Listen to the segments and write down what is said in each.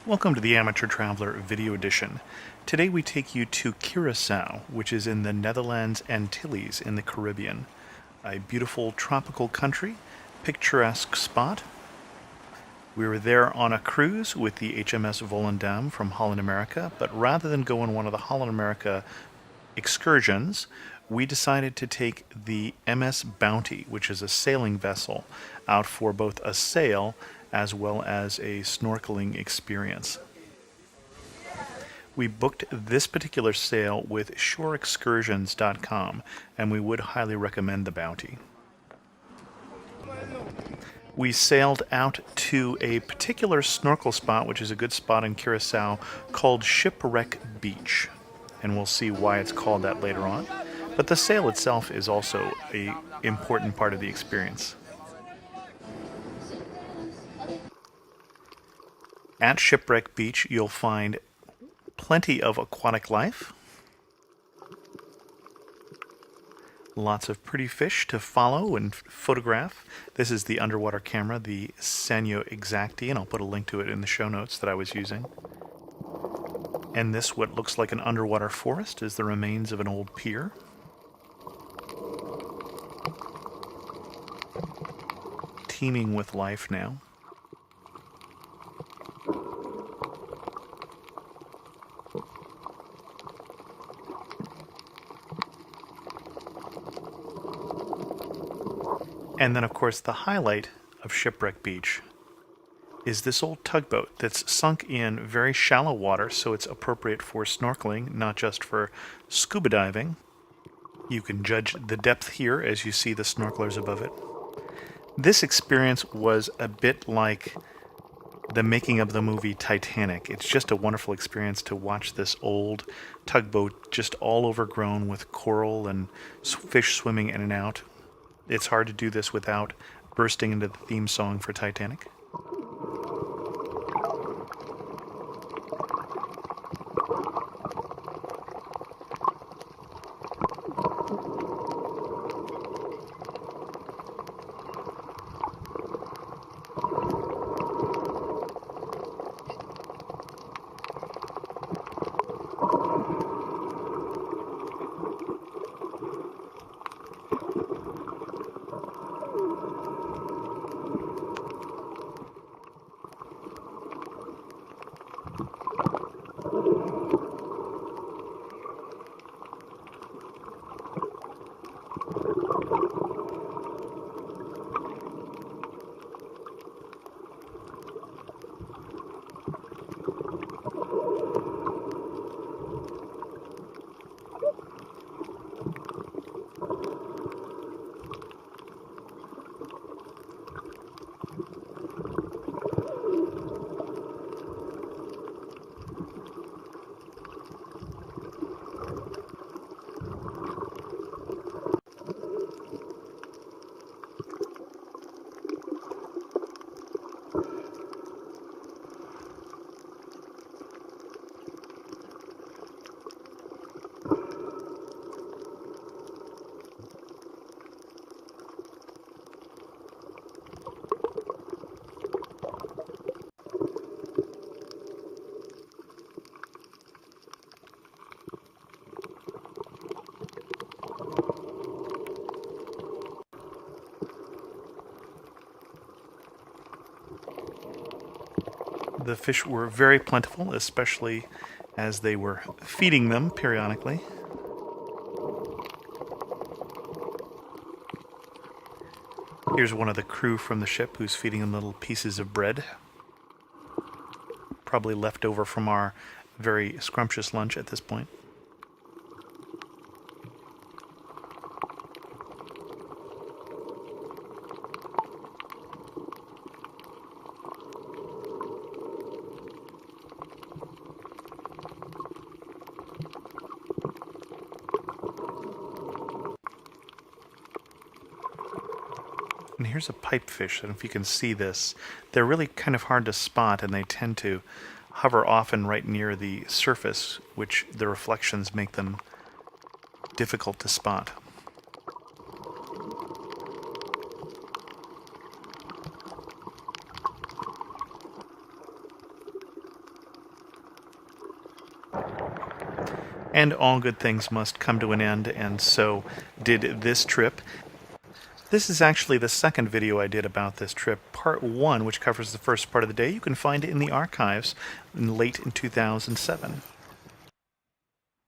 Welcome to the Amateur Traveler Video Edition. Today we take you to Curaçao, which is in the Netherlands Antilles in the Caribbean. A beautiful tropical country, picturesque spot. We were there on a cruise with the HMS Volendam from Holland America, but rather than go on one of the Holland America excursions, we decided to take the MS Bounty, which is a sailing vessel, out for both a sail as well as a snorkeling experience. We booked this particular sail with shoreexcursions.com, and we would highly recommend the Bounty. We sailed out to a particular snorkel spot, which is a good spot in Curaçao, called Shipwreck Beach, and we'll see why it's called that later on. But the sail itself is also an important part of the experience. At Shipwreck Beach, you'll find plenty of aquatic life. Lots of pretty fish to follow and photograph. This is the underwater camera, the Sanyo Xacti, and I'll put a link to it in the show notes that I was using. And this, what looks like an underwater forest, is the remains of an old pier. Teeming with life now. And then, of course, the highlight of Shipwreck Beach is this old tugboat that's sunk in very shallow water, so it's appropriate for snorkeling, not just for scuba diving. You can judge the depth here as you see the snorkelers above it. This experience was a bit like the making of the movie Titanic. It's just a wonderful experience to watch this old tugboat just all overgrown with coral and fish swimming in and out. It's hard to do this without bursting into the theme song for Titanic. The fish were very plentiful, especially as they were feeding them periodically. Here's one of the crew from the ship who's feeding them little pieces of bread, probably left over from our very scrumptious lunch at this point. And here's a pipefish. I don't know if you can see this. They're really kind of hard to spot, and they tend to hover often right near the surface, which the reflections make them difficult to spot. And all good things must come to an end, and so did this trip. This is actually the second video I did about this trip. Part 1, which covers the first part of the day, you can find it in the archives late in 2007.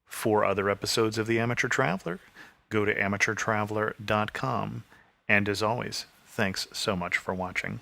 For other episodes of The Amateur Traveler, go to amateurtraveler.com. And as always, thanks so much for watching.